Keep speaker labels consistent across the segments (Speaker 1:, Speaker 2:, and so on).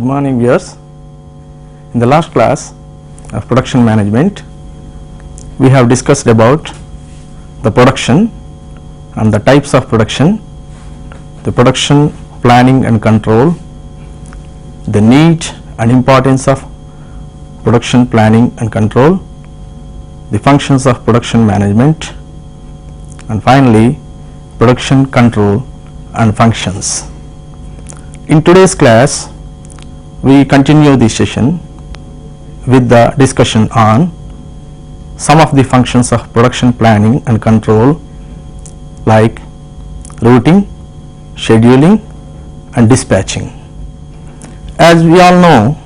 Speaker 1: morning, viewers. In the last class of production management, we have discussed about the production and the types of production, the production planning and control, the need and importance of production planning and control, the functions of production management, and finally production control and functions. In today's class, we continue this session with the discussion on some of the functions of production planning and control, like routing, scheduling and dispatching. As we all know,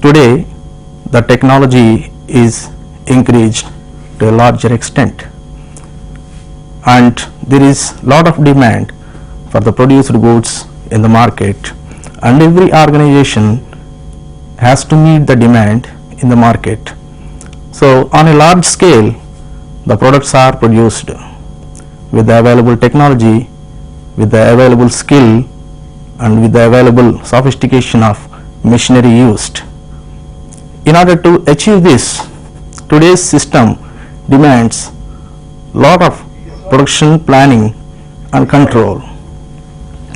Speaker 1: today the technology is increased to a larger extent, and there is lot of demand for the produced goods in the market, and every organization has to meet the demand in the market. So on a large scale, the products are produced with the available technology, with the available skill, and with the available sophistication of machinery used. In order to achieve this, today's system demands lot of production planning and control.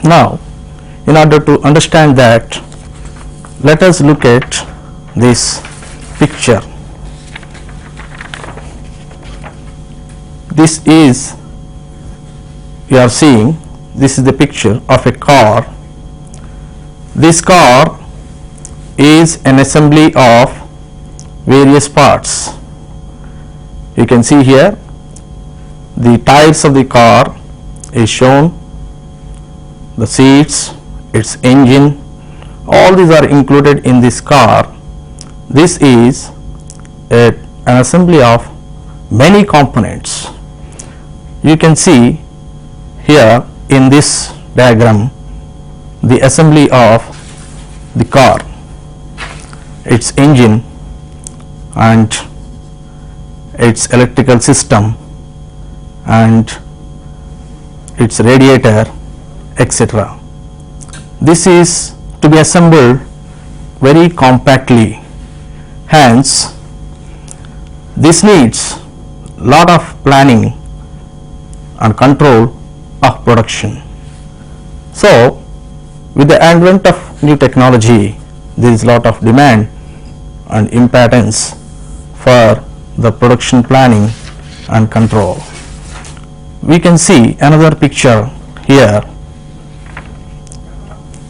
Speaker 1: Now, in order to understand that, let us look at this picture. This is, you are seeing, this is the picture of a car. This car is an assembly of various parts. You can see here the tires of the car is shown, the seats, its engine, all these are included in this car. This is an assembly of many components. You can see here in this diagram the assembly of the car, its engine and its electrical system and its radiator, etc. This is to be assembled very compactly, hence this needs lot of planning and control of production. So with the advent of new technology, there is lot of demand and importance for the production planning and control. We can see another picture here.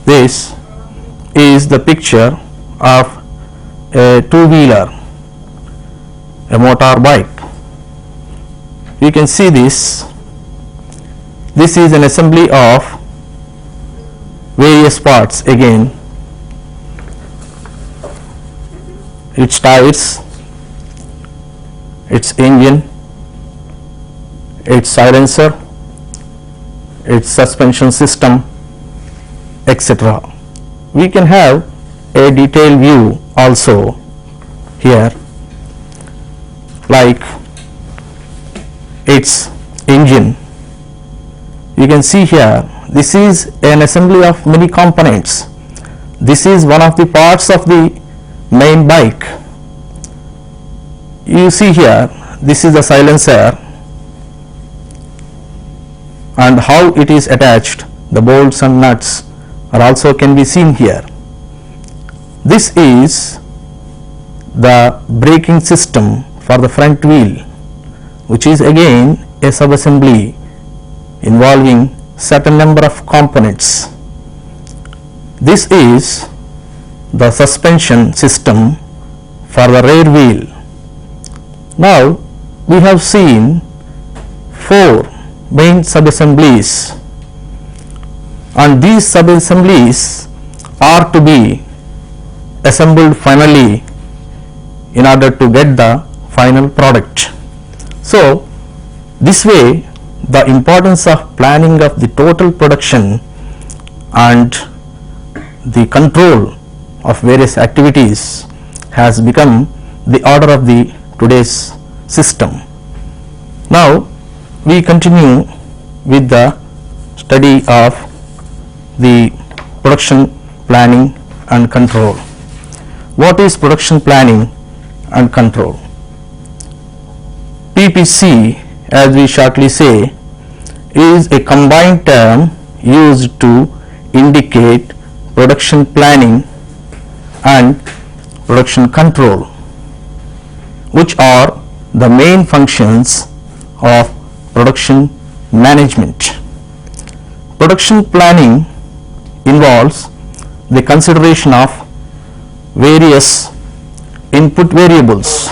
Speaker 1: This is the picture of a two-wheeler, a motor bike. You can see this. This is an assembly of various parts again. Its tires, its engine, its silencer, its suspension system, etc. We can have a detailed view also here, like its engine. You can see here, this is an assembly of many components. This is one of the parts of the main bike. You see here, this is the silencer and how it is attached, the bolts and nuts are also can be seen here. This is the braking system for the front wheel, which is again a sub-assembly involving certain number of components. This is the suspension system for the rear wheel. Now we have seen 4 main sub-assemblies, and these sub-assemblies are to be assembled finally in order to get the final product. So this way the importance of planning of the total production and the control of various activities has become the order of the today's system. Now we continue with the study of the production planning and control. What is production planning and control? PPC, as we shortly say, is a combined term used to indicate production planning and production control, which are the main functions of production management. Production planning involves the consideration of various input variables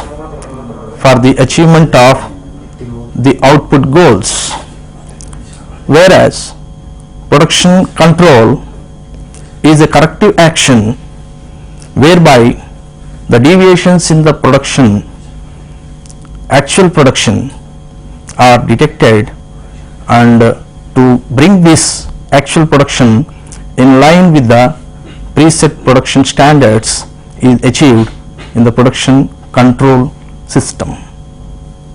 Speaker 1: for the achievement of the output goals, whereas production control is a corrective action whereby the deviations in the actual production are detected, and to bring this actual production in line with the preset production standards is achieved in the production control system.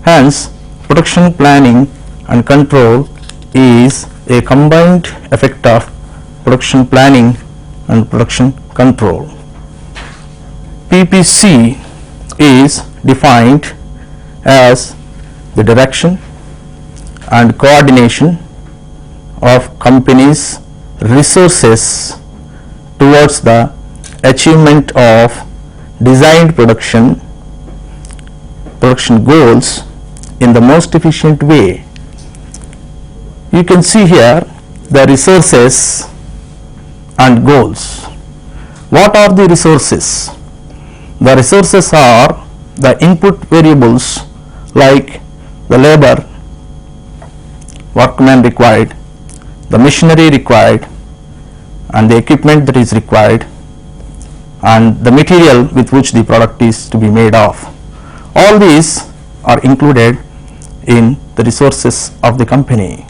Speaker 1: Hence, production planning and control is a combined effect of production planning and production control. PPC is defined as the direction and coordination of company's resources towards the achievement of designed production goals in the most efficient way. You can see here the resources and goals. What are the resources? The resources are the input variables like the labor, workman required, the machinery required, and the equipment that is required, and the material with which the product is to be made of. All these are included in the resources of the company.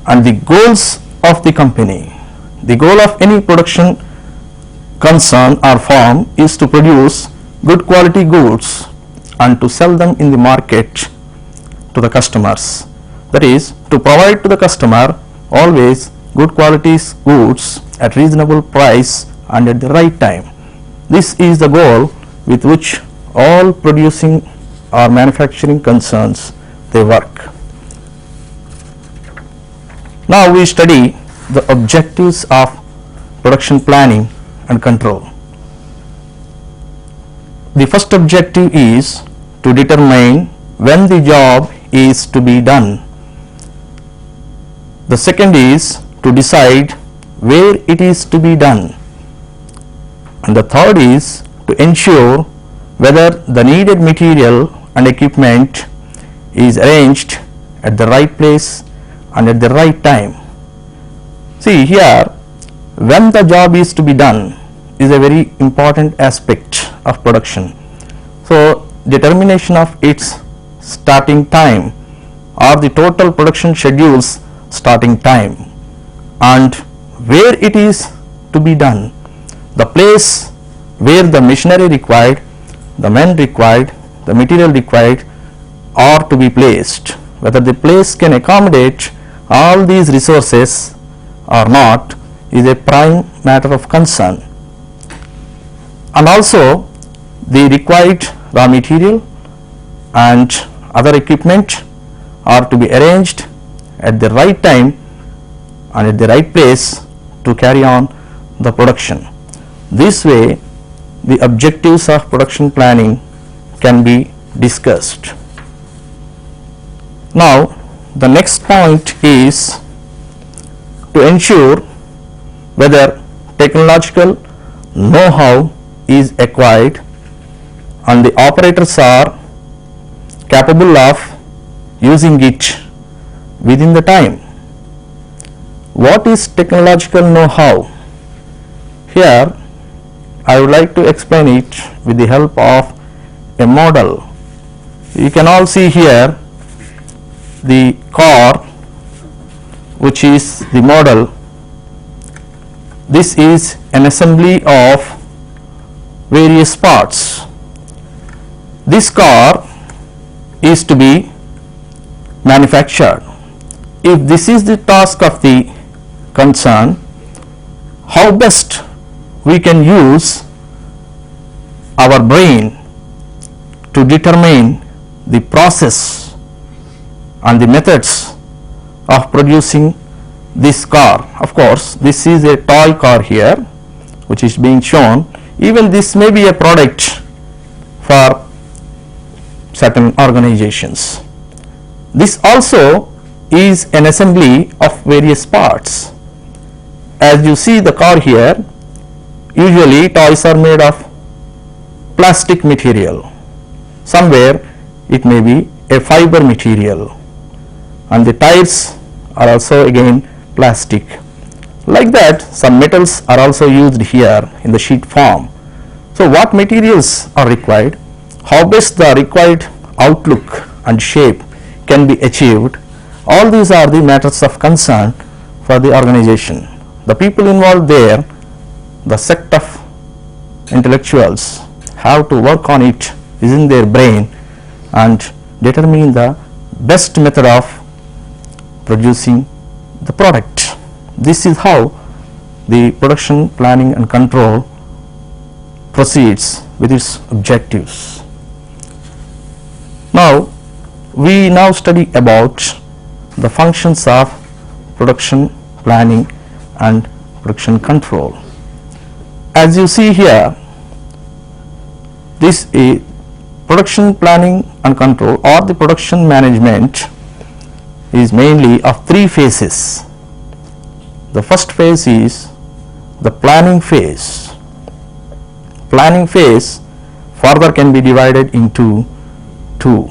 Speaker 1: And the goals of the company. The goal of any production concern or firm is to produce good quality goods and to sell them in the market to the customers. That is, to provide to the customer always good quality goods at reasonable price and at the right time. This is the goal with which all producing or manufacturing concerns they work. Now we study the objectives of production planning and control. The first objective is to determine when the job is to be done. The second is to decide where it is to be done. And the third is to ensure whether the needed material and equipment is arranged at the right place and at the right time. See here, when the job is to be done is a very important aspect of production. So, determination of its starting time or the total production schedule's starting time, and where it is to be done, the place where the machinery required, the men required, the material required are to be placed. Whether the place can accommodate all these resources or not is a prime matter of concern. And also the required raw material and other equipment are to be arranged at the right time and at the right place to carry on the production. This way the objectives of production planning can be discussed. Now the next point is to ensure whether technological know-how is acquired and the operators are capable of using it within the time. What is technological know-how? Here I would like to explain it with the help of a model. You can all see here the car, which is the model. This is an assembly of various parts. This car is to be manufactured. If this is the task of the concern, how best we can use our brain to determine the process and the methods of producing this car. Of course, this is a toy car here which is being shown. Even this may be a product for certain organizations. This also is an assembly of various parts. As you see the car here, usually toys are made of plastic material. Somewhere it may be a fiber material, and the tires are also again plastic. Like that, some metals are also used here in the sheet form. So what materials are required, how best the required outlook and shape can be achieved, all these are the matters of concern for the organization. The people involved there, the set of intellectuals, have to work on it within their brain and determine the best method of producing the product. This is how the production planning and control proceeds with its objectives. Now, we now study about the functions of production planning and production control. As you see here, this is production planning and control, or the production management, is mainly of three phases. The first phase is the planning phase. Planning phase further can be divided into two: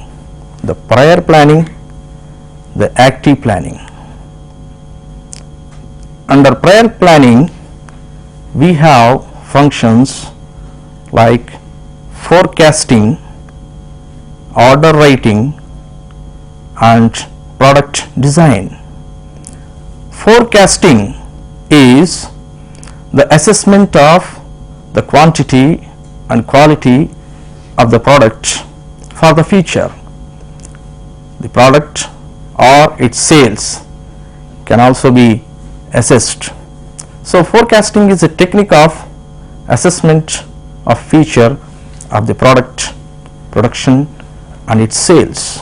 Speaker 1: the prior planning, the active planning. Under prior planning, we have functions like forecasting, order writing, and product design. Forecasting is the assessment of the quantity and quality of the product for the future. The product or its sales can also be assessed. So forecasting is a technique of assessment of future of the product, production, and its sales.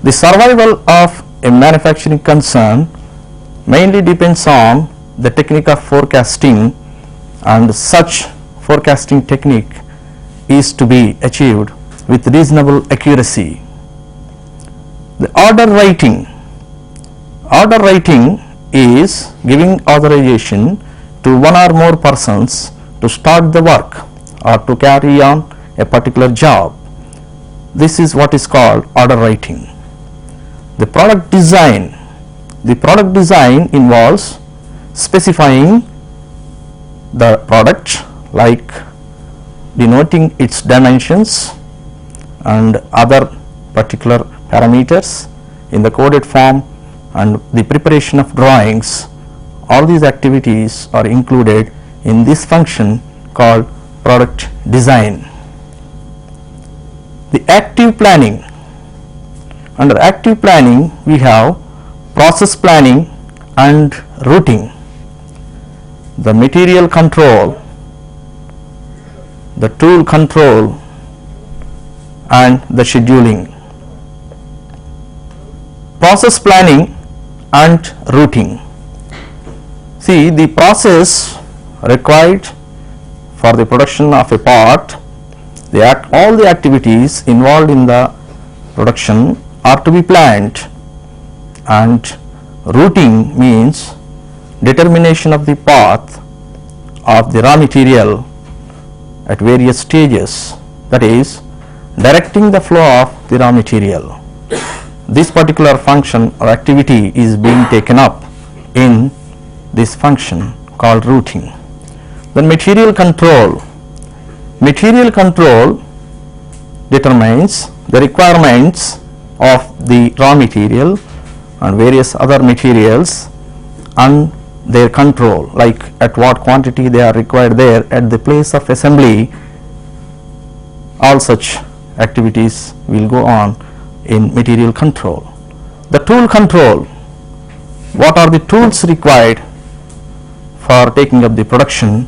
Speaker 1: The survival of a manufacturing concern mainly depends on the technique of forecasting, and such forecasting technique is to be achieved with reasonable accuracy. The order writing. Order writing is giving authorization to one or more persons to start the work or to carry on a particular job. This is what is called order writing. The product design. The product design involves specifying the product, like denoting its dimensions and other particular parameters in the coded form, and the preparation of drawings. All these activities are included in this function called product design. The active planning. Under active planning, we have process planning and routing, the material control, the tool control, and the scheduling. Process planning and routing. See, the process required for the production of a part, all the activities involved in the production are to be planned, and routing means determination of the path of the raw material at various stages, that is, directing the flow of the raw material. This particular function or activity is being taken up in this function called routing. Then material control. Material control determines the requirements of the raw material and various other materials and their control, like at what quantity they are required there at the place of assembly. All such activities will go on in material control. The tool control. What are the tools required for taking up the production?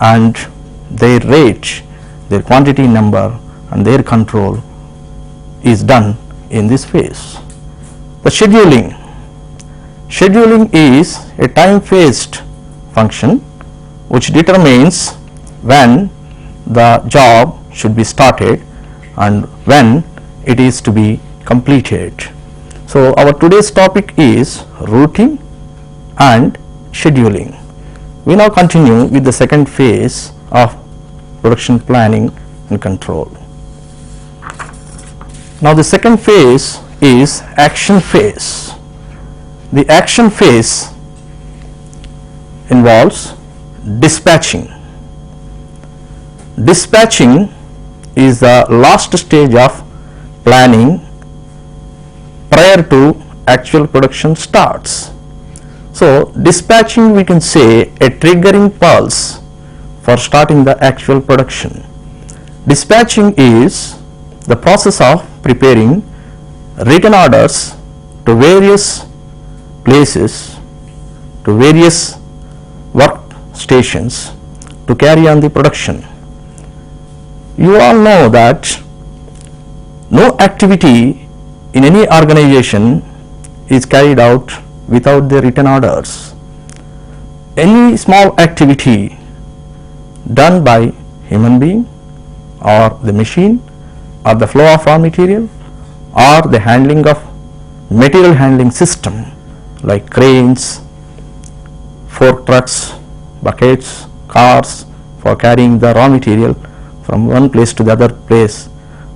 Speaker 1: and their rate, their quantity number and their control is done in this phase. The scheduling is a time phased function which determines when the job should be started and when it is to be completed. So, our today's topic is routing and scheduling. We now continue with the second phase of production planning and control. Now, the second phase is action phase. The action phase involves dispatching. Dispatching is the last stage of planning prior to actual production starts. So, dispatching, we can say, a triggering pulse for starting the actual production. Dispatching is the process of preparing written orders to various places, to various workstations to carry on the production. You all know that no activity in any organization is carried out without the written orders. Any small activity done by human being or the machine or the flow of raw material or the handling of material handling system like cranes, fork trucks, buckets, cars for carrying the raw material from one place to the other place.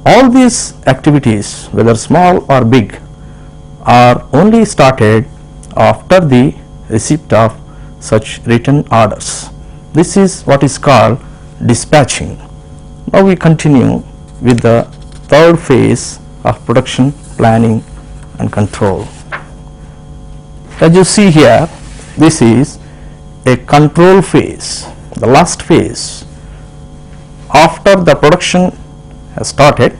Speaker 1: All these activities, whether small or big, are only started after the receipt of such written orders. This is what is called dispatching. Now, we continue with the third phase of production planning and control. As you see here, this is a control phase, the last phase. After the production has started,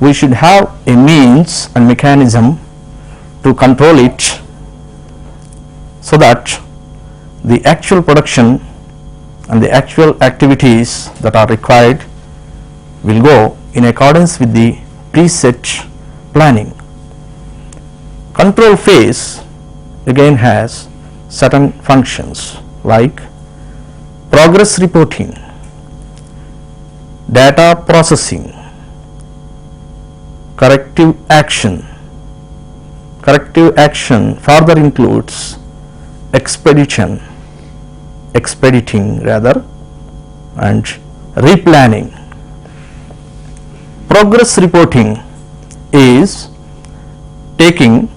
Speaker 1: we should have a means and mechanism to control it so that the actual production and the actual activities that are required will go in accordance with the preset planning. Control phase again has certain functions like progress reporting, data processing, corrective action. Corrective action further includes expediting rather, and replanning. Progress reporting is taking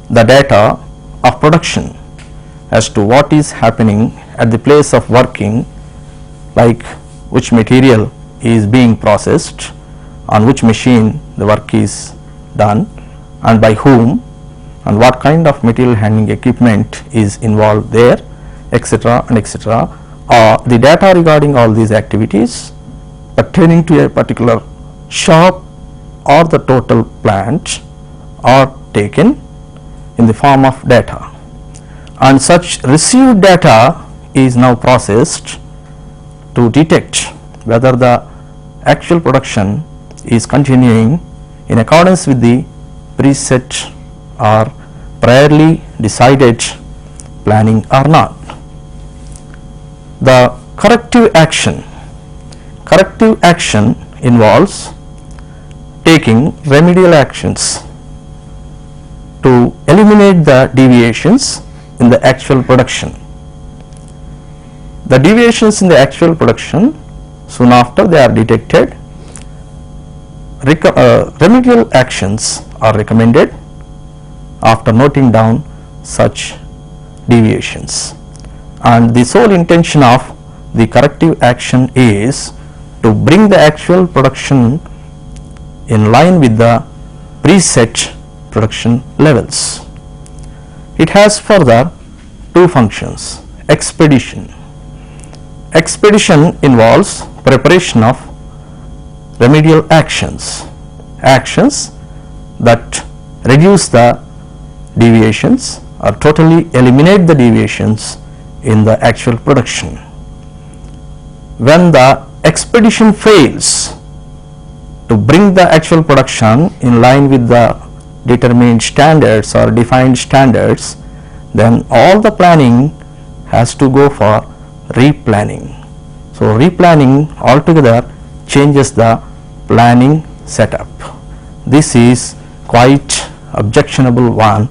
Speaker 1: the data of production as to what is happening at the place of working, like which material is being processed, on which machine the work is done and by whom, and what kind of material handling equipment is involved there, etc. and etc. The data regarding all these activities pertaining to a particular shop or the total plant are taken in the form of data, and such received data is now processed to detect whether the actual production is continuing in accordance with the preset or priorly decided planning or not. The corrective action involves taking remedial actions to eliminate the deviations in the actual production. The deviations in the actual production, soon after they are detected, remedial actions are recommended after noting down such deviations, and the sole intention of the corrective action is to bring the actual production in line with the preset production levels. It has further two functions. Expedition involves preparation of remedial actions that reduce the deviations or totally eliminate the deviations in the actual production. when the expedition fails to bring the actual production in line with the determined standards or defined standards, then all the planning has to go for replanning. So replanning altogether changes the planning setup. This is quite objectionable one,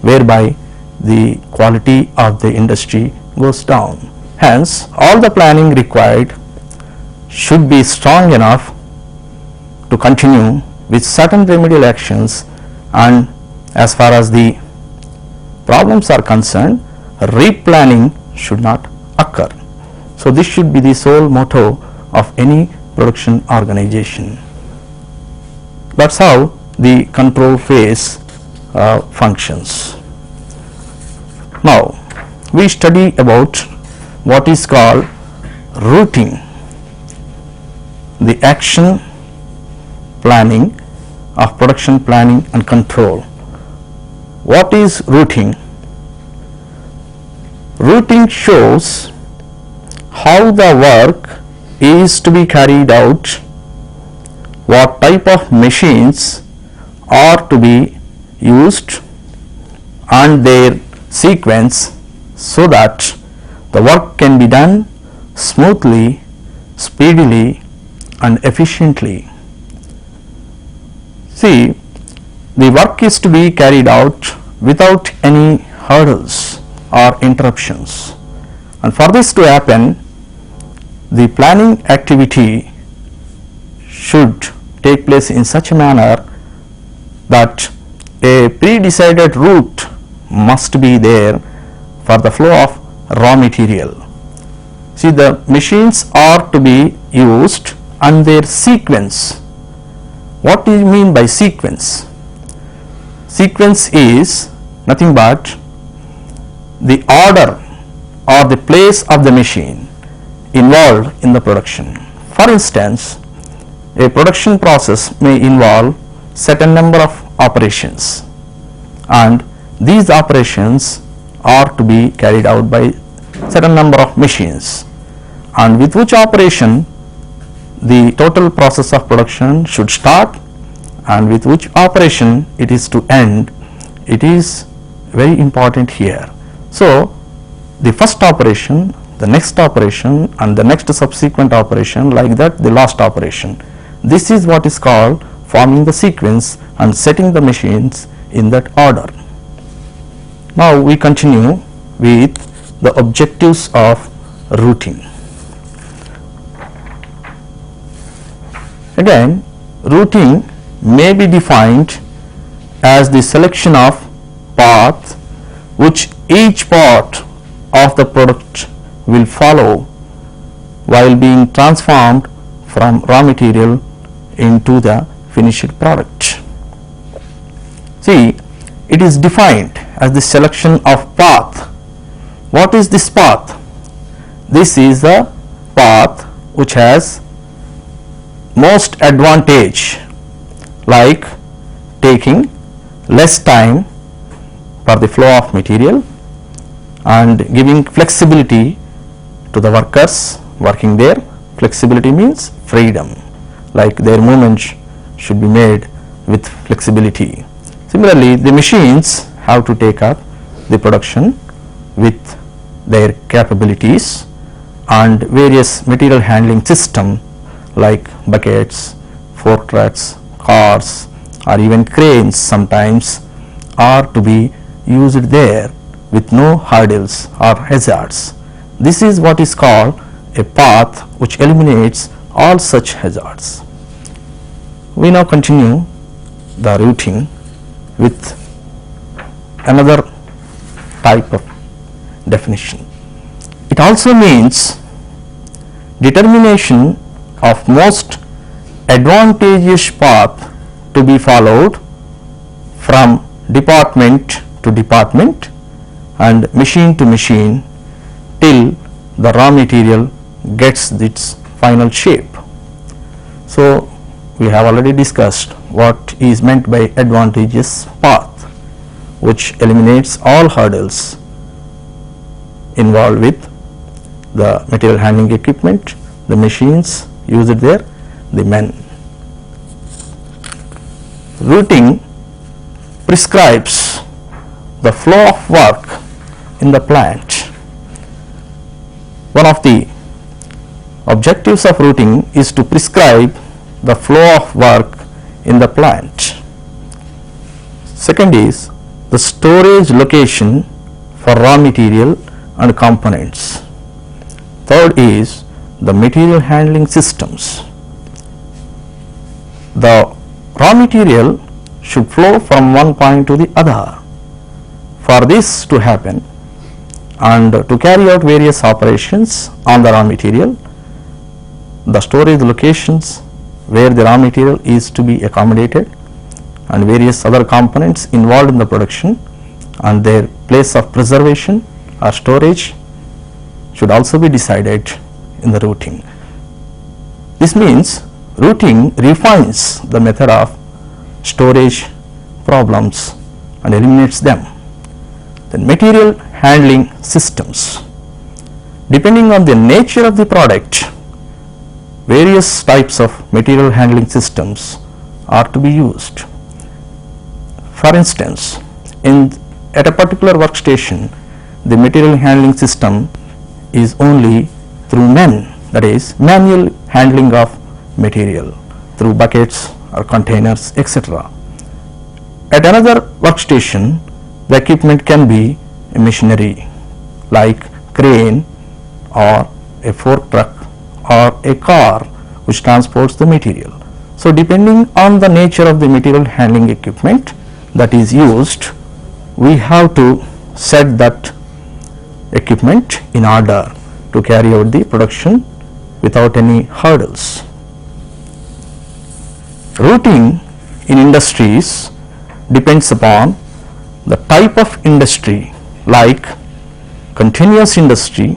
Speaker 1: whereby the quality of the industry goes down. Hence, all the planning required should be strong enough to continue with certain remedial actions, and as far as the problems are concerned, replanning should not occur. So this should be the sole motto of any production organization. That's how the control phase functions. Now we study about what is called routing, the action planning of production planning and control. What is routing? Routing shows how the work is to be carried out, what type of machines are to be used and their sequence, so that the work can be done smoothly, speedily and efficiently. See, the work is to be carried out without any hurdles or interruptions, and for this to happen, the planning activity should take place in such a manner that a pre-decided route must be there for the flow of raw material. See, the machines are to be used and their sequence. What do you mean by sequence? Sequence is nothing but the order or the place of the machine involved in the production. For instance, a production process may involve certain number of operations, and these operations are to be carried out by certain number of machines, and with which operation the total process of production should start and with which operation it is to end. It is very important here. So the first operation, the next operation and the next subsequent operation, like that the last operation. This is what is called forming the sequence and setting the machines in that order. Now we continue with the objectives of routing. Again, routing may be defined as the selection of path which each part of the product will follow while being transformed from raw material into the finished product. See, it is defined as the selection of path. What is this path? This is the path which has most advantage, like taking less time for the flow of material and giving flexibility to the workers working there. Flexibility means freedom, like their movement should be made with flexibility. Similarly, the machines have to take up the production with their capabilities, and various material handling system like buckets, fork trucks, cars or even cranes sometimes are to be used there with no hurdles or hazards. This is what is called a path which eliminates all such hazards. We now continue the routing with another type of definition. It also means determination of most advantageous path to be followed from department to department and machine to machine till the raw material gets its final shape. So we have already discussed what is meant by advantageous path, which eliminates all hurdles involved with the material handling equipment the machines used there, the men. Routing prescribes the flow of work in the plant. One of the objectives of routing is to prescribe the flow of work in the plant. Second is the storage location for raw material and components. Third is the material handling systems. The raw material should flow from one point to the other. For this to happen and to carry out various operations on the raw material, the storage locations where the raw material is to be accommodated and various other components involved in the production and their place of preservation or storage should also be decided in the routing. This means routing refines the method of storage problems and eliminates them. Then material handling systems. Depending on the nature of the product, various types of material handling systems are to be used. For instance, at a particular workstation, the material handling system is only through men, that is manual handling of material through buckets or containers, etc. At another workstation, the equipment can be a machinery like crane or a fork truck or a car which transports the material. So depending on the nature of the material handling equipment that is used, we have to set that equipment in order to carry out the production without any hurdles. Routing in industries depends upon the type of industry, like continuous industry,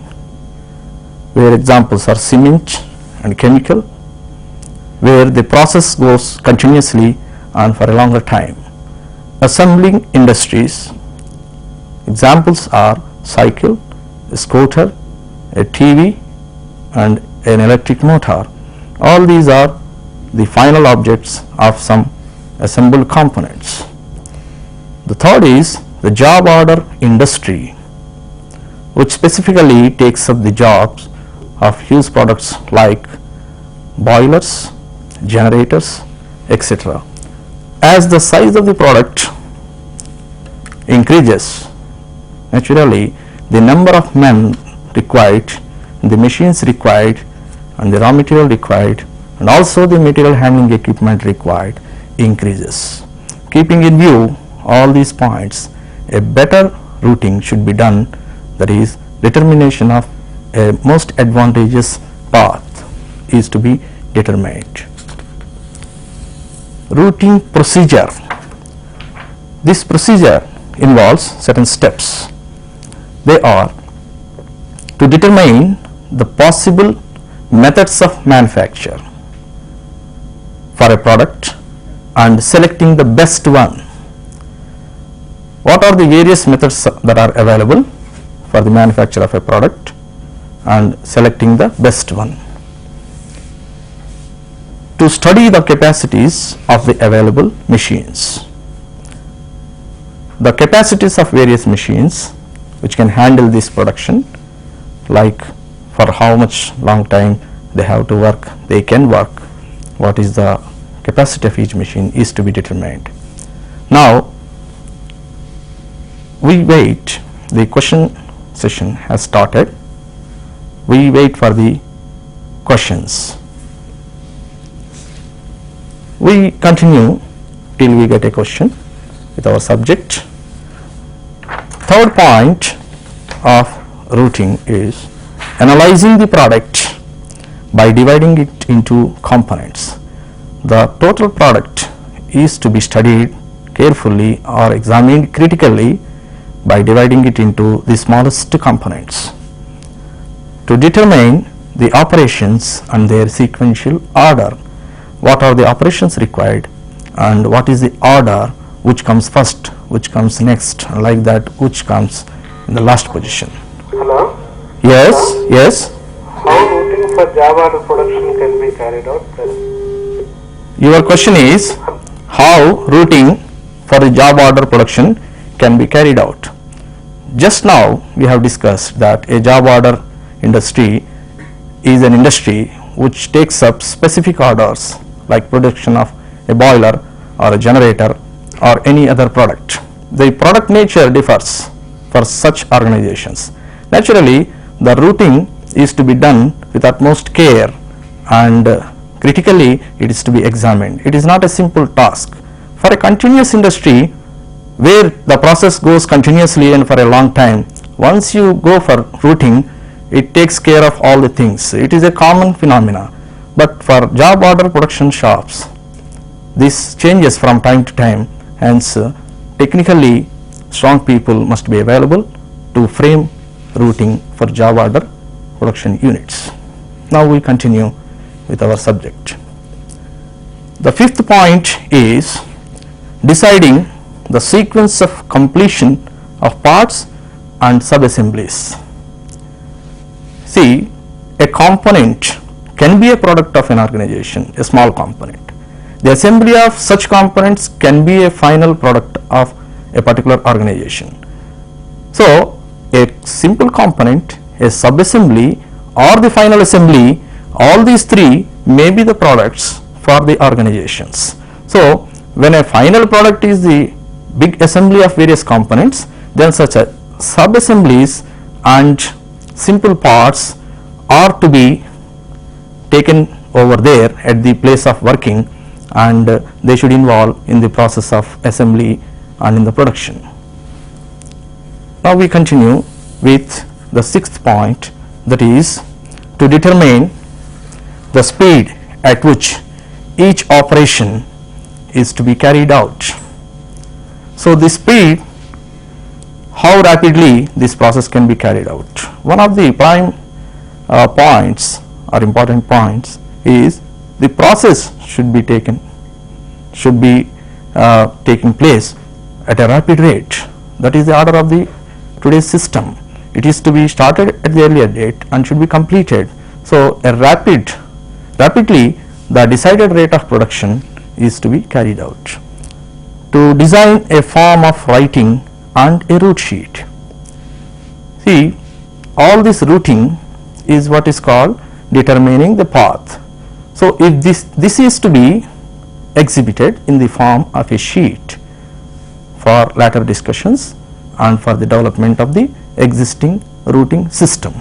Speaker 1: where examples are cement and chemical, where the process goes continuously and for a longer time. Assembling industries, examples are cycle, a scooter, a TV and an electric motor. All these are the final objects of some assembled components. The third is the job order industry, which specifically takes up the jobs of huge products like boilers, generators, etc. As the size of the product increases, naturally the number of men required, the machines required and the raw material required and also the material handling equipment required increases. Keeping in view all these points, a better routing should be done, that is determination of a most advantageous path is to be determined. Routing procedure. This procedure involves certain steps. They are to determine the possible methods of manufacture for a product and selecting the best one. What are the various methods that are available for the manufacture of a product and selecting the best one. To study the capacities of the available machines. The capacities of various machines which can handle this production, like for how much long time they have to work, they can work, what is the capacity of each machine is to be determined. Now we wait, the question session has started, we wait for the questions. We continue till we get a question with our subject. Third point of routing is analyzing the product by dividing it into components. The total product is to be studied carefully or examined critically by dividing it into the smallest components. To determine the operations and their sequential order, what are the operations required and what is the order, which comes first, which comes next, and like that, which comes in the last position.
Speaker 2: Hello?
Speaker 1: Yes, yes.
Speaker 2: How routing routing for job order production can be carried out?
Speaker 1: Your question is how routing for the job order production can be carried out. Just now we have discussed that a job order industry is an industry which takes up specific orders like production of a boiler or a generator or any other product. The product nature differs for such organizations. Naturally, the routing is to be done with utmost care and critically it is to be examined. It is not a simple task. For a continuous industry where the process goes continuously and for a long time, once you go for routing, it takes care of all the things. It is a common phenomena. But for job order production shops, this changes from time to time, hence technically strong people must be available to frame routing for job order production units. Now we continue with our subject. The fifth point is deciding the sequence of completion of parts and sub-assemblies. See, a component can be a product of an organization, a small component. The assembly of such components can be a final product of a particular organization. So, a simple component, a sub-assembly or the final assembly, all these three may be the products for the organizations. So, when a final product is the big assembly of various components, then such a sub-assemblies and simple parts are to be taken over there at the place of working, and they should involve in the process of assembly and in the production. Now we continue with the sixth point, that is to determine the speed at which each operation is to be carried out. So the speed, how rapidly this process can be carried out. One of the prime points or important points is the process should be taking place at a rapid rate. That is the order of the today's system. It is to be started at the earlier date and should be completed. So a rapidly the decided rate of production is to be carried out. To design a form of writing and a route sheet. See, all this routing is what is called determining the path. So if this is to be exhibited in the form of a sheet for later discussions and for the development of the existing routing system.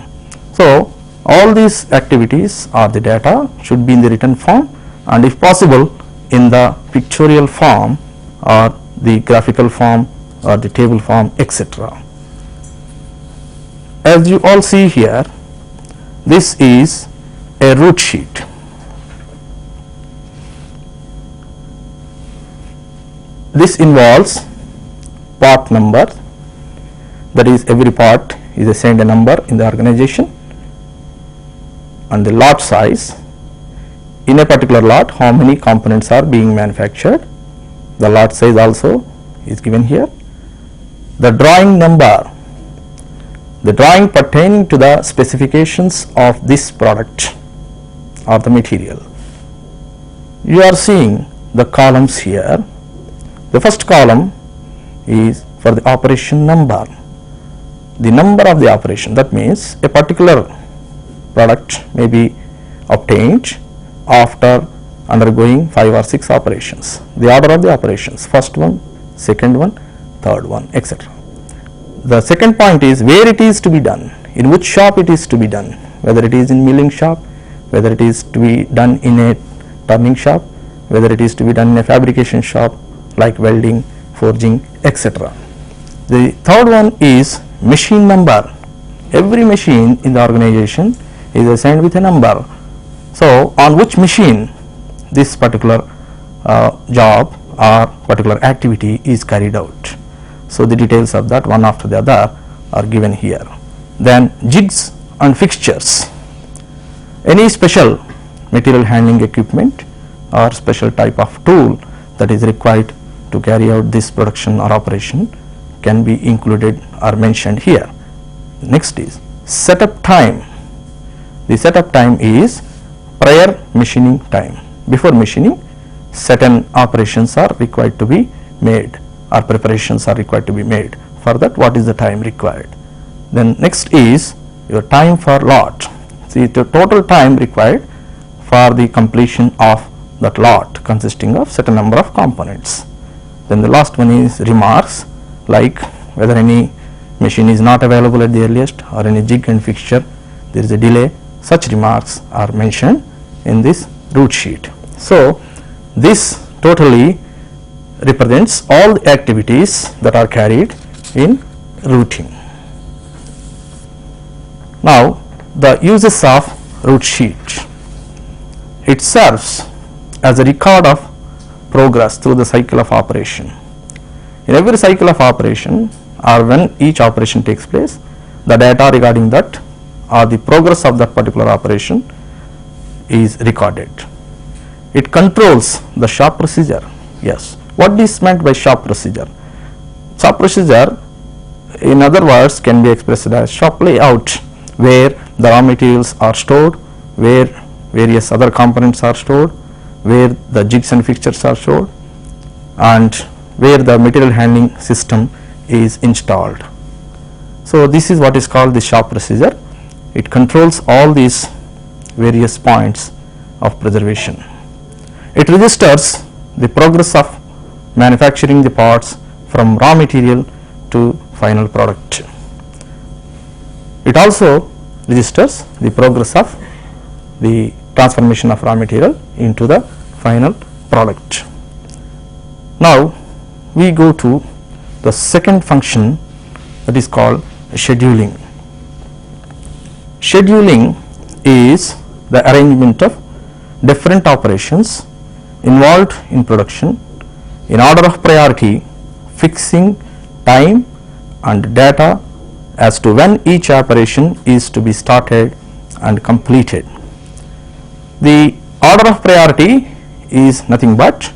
Speaker 1: So all these activities or the data should be in the written form, and if possible in the pictorial form or the graphical form or the table form, etc. As you all see here, this is a route sheet. This involves part number, that is every part is assigned a number in the organization, and the lot size. In a particular lot, how many components are being manufactured, the lot size also is given here. The drawing number, the drawing pertaining to the specifications of this product or the material. You are seeing the columns here. The first column is for the operation number, the number of the operation. That means a particular product may be obtained after undergoing 5 or 6 operations. The order of the operations, first one, second one, third one, etc. The second point is where it is to be done, in which shop it is to be done, whether it is in milling shop, whether it is to be done in a turning shop, whether it is to be done in a fabrication shop like welding, forging, etc. The third one is machine number. Every machine in the organization is assigned with a number. So on which machine this particular job or particular activity is carried out. So the details of that one after the other are given here. Then jigs and fixtures. Any special material handling equipment or special type of tool that is required to carry out this production or operation can be included or mentioned here. Next is setup time. The setup time is prior machining time. Before machining, certain operations are required to be made, or preparations are required to be made. For that, what is the time required? Then next is your time for lot. See, the total time required for the completion of that lot consisting of certain number of components. Then the last one is remarks, like whether any machine is not available at the earliest, or any jig and fixture there is a delay. Such remarks are mentioned in this route sheet. So this totally represents all the activities that are carried in routing. Now the uses of route sheet. It serves as a record of progress through the cycle of operation. In every cycle of operation, or when each operation takes place, the data regarding that or the progress of that particular operation is recorded. It controls the shop procedure. Yes, what is meant by shop procedure? Shop procedure, in other words, can be expressed as shop layout, where the raw materials are stored, where various other components are stored, where the jigs and fixtures are stored, and where the material handling system is installed. So this is what is called the shop procedure. It controls all these various points of preservation. It registers the progress of manufacturing the parts from raw material to final product. It also registers the progress of the transformation of raw material into the final product. Now we go to the second function, that is called scheduling. Scheduling is the arrangement of different operations involved in production in order of priority, fixing time and data as to when each operation is to be started and completed. The order of priority is nothing but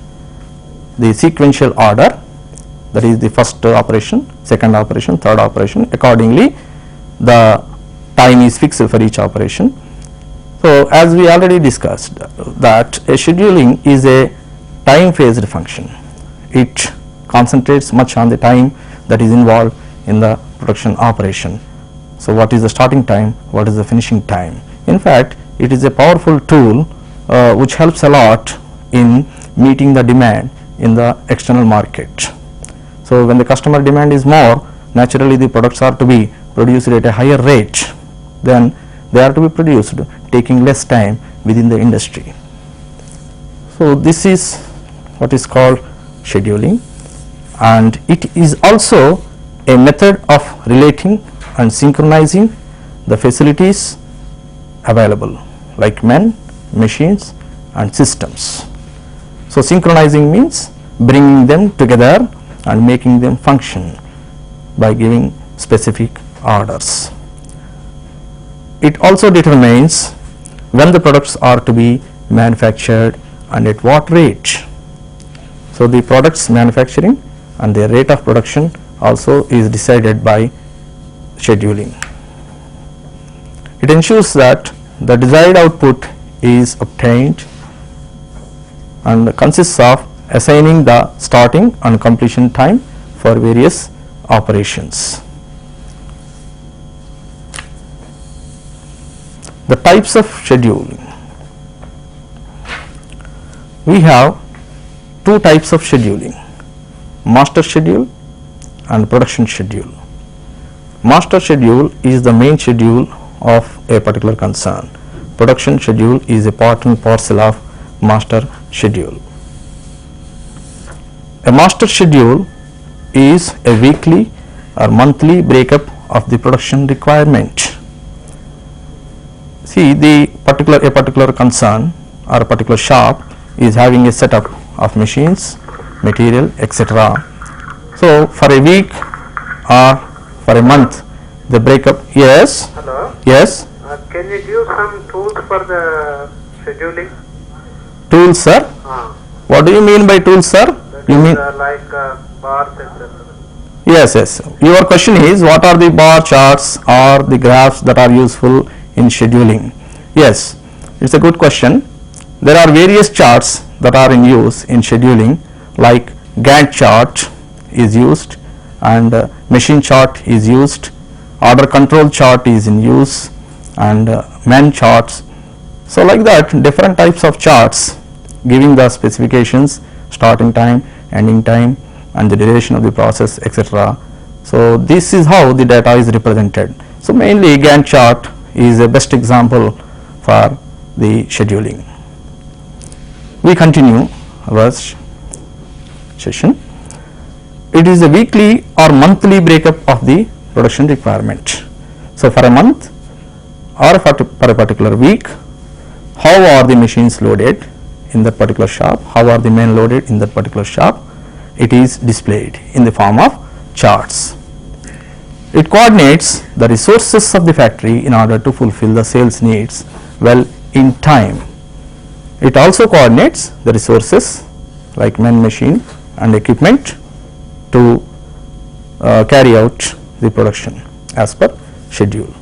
Speaker 1: the sequential order, that is the first operation, second operation, third operation. Accordingly, the time is fixed for each operation. So as we already discussed, that a scheduling is a time phased function. It concentrates much on the time that is involved in the production operation. So what is the starting time, what is the finishing time? In fact, it is a powerful tool which helps a lot in meeting the demand in the external market. So when the customer demand is more, naturally the products are to be produced at a higher rate, then they are to be produced taking less time within the industry. So this is what is called scheduling, and it is also a method of relating and synchronizing the facilities available, like men, machines and systems. So synchronizing means bringing them together and making them function by giving specific orders. It also determines when the products are to be manufactured and at what rate. So the products manufacturing and their rate of production also is decided by scheduling. It ensures that the desired output is obtained and consists of assigning the starting and completion time for various operations. The types of scheduling. We have two types of scheduling: master schedule and production schedule. Master schedule is the main schedule of a particular concern. Production schedule is a part and parcel of master schedule. A master schedule is a weekly or monthly breakup of the production requirement. See, a particular concern or a particular shop is having a setup of machines, material, etc. So for a week or for a month, the breakup. Yes.
Speaker 2: Hello.
Speaker 1: Yes.
Speaker 2: Can you give some tools for the scheduling?
Speaker 1: Tools, sir. What do you mean by tools, sir?
Speaker 2: That
Speaker 1: You
Speaker 2: is,
Speaker 1: mean
Speaker 2: like bars, etc.
Speaker 1: yes, yes. Your question is what are the bar charts or the graphs that are useful in scheduling? Yes, it's a good question. There are various charts that are in use in scheduling, like Gantt chart is used, and machine chart is used, order control chart is in use, and man charts. So like that, different types of charts giving the specifications, starting time, ending time, and the duration of the process, etc. So this is how the data is represented. So mainly Gantt chart is a best example for the scheduling. We continue our session. It is a weekly or monthly breakup of the production requirement. So for a month or for a particular week, how are the machines loaded in that particular shop, how are the men loaded in that particular shop, it is displayed in the form of charts. It coordinates the resources of the factory in order to fulfill the sales needs well in time. It also coordinates the resources like men, machine and equipment to carry out the production as per schedule.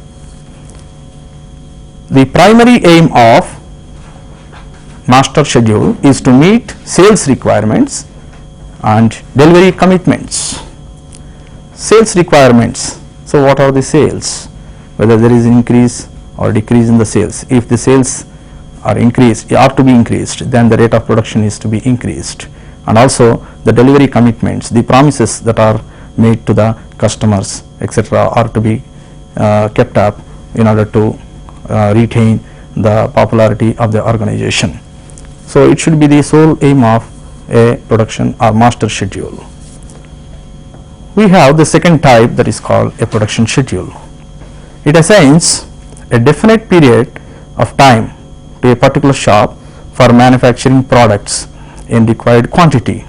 Speaker 1: The primary aim of master schedule is to meet sales requirements and delivery commitments. Sales requirements. So what are the sales? Whether there is increase or decrease in the sales. If the sales are increased, are to be increased, then the rate of production is to be increased. And also the delivery commitments, the promises that are made to the customers, etc., are to be kept up in order to retain the popularity of the organization. So it should be the sole aim of a production or master schedule. We have the second type, that is called a production schedule. It assigns a definite period of time to a particular shop for manufacturing products in required quantity.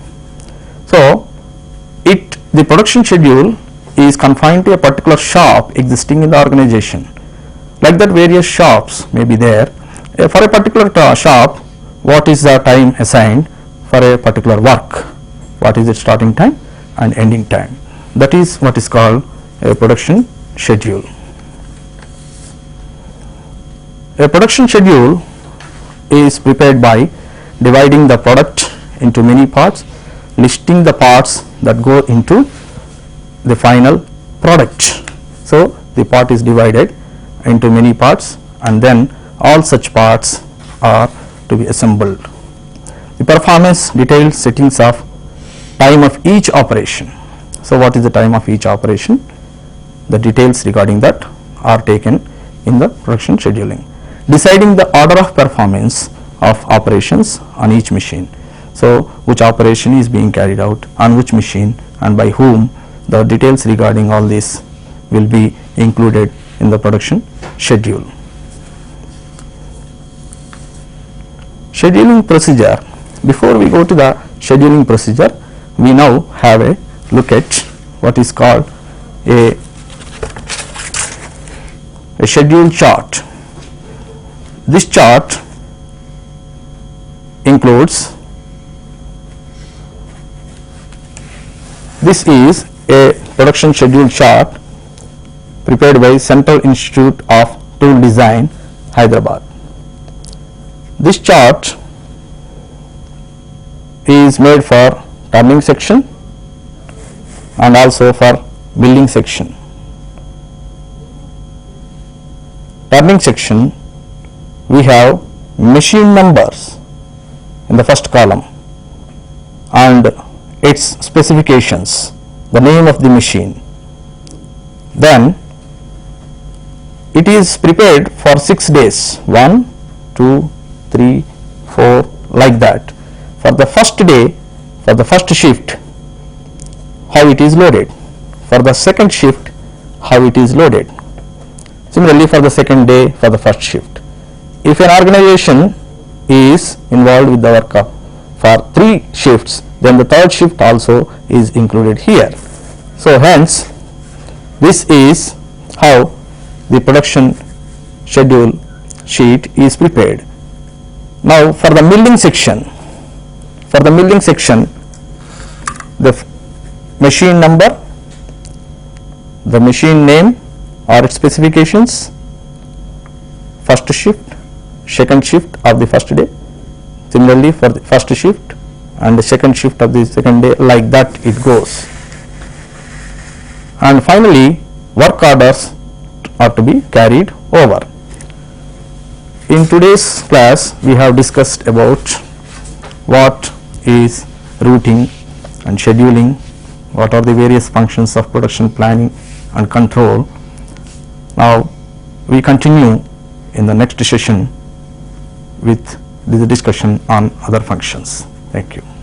Speaker 1: So the production schedule is confined to a particular shop existing in the organization. Like that, various shops may be there. For a particular shop, what is the time assigned for a particular work? What is its starting time and ending time? That is what is called a production schedule. A production schedule is prepared by dividing the product into many parts, listing the parts that go into the final product. So the part is divided into many parts, and then all such parts are to be assembled. The performance detailed settings of time of each operation. So what is the time of each operation? The details regarding that are taken in the production scheduling. Deciding the order of performance of operations on each machine. So which operation is being carried out on which machine and by whom, the details regarding all this will be included in the production schedule. Scheduling procedure. Before we go to the scheduling procedure, we now have a look at what is called a schedule chart. This chart includes, this is a production schedule chart prepared by Central Institute of Tool Design, Hyderabad. This chart is made for turning section and also for building section. Turning section, we have machine numbers in the first column and its specifications, the name of the machine. Then it is prepared for 6 days, 1, 2, 3, 4, like that. For the first day, for the first shift, how it is loaded. For the second shift, how it is loaded. Similarly, for the second day, for the first shift. If an organization is involved with the work for 3 shifts, then the third shift also is included here. So hence, this is how the production schedule sheet is prepared. Now for the milling section, the machine number, the machine name or its specifications, first shift, second shift of the first day, similarly for the first shift and the second shift of the second day, like that it goes. And finally, work orders are to be carried over. In today's class, we have discussed about what is routing and scheduling, what are the various functions of production planning and control. Now, we continue in the next session with the discussion on other functions. Thank you.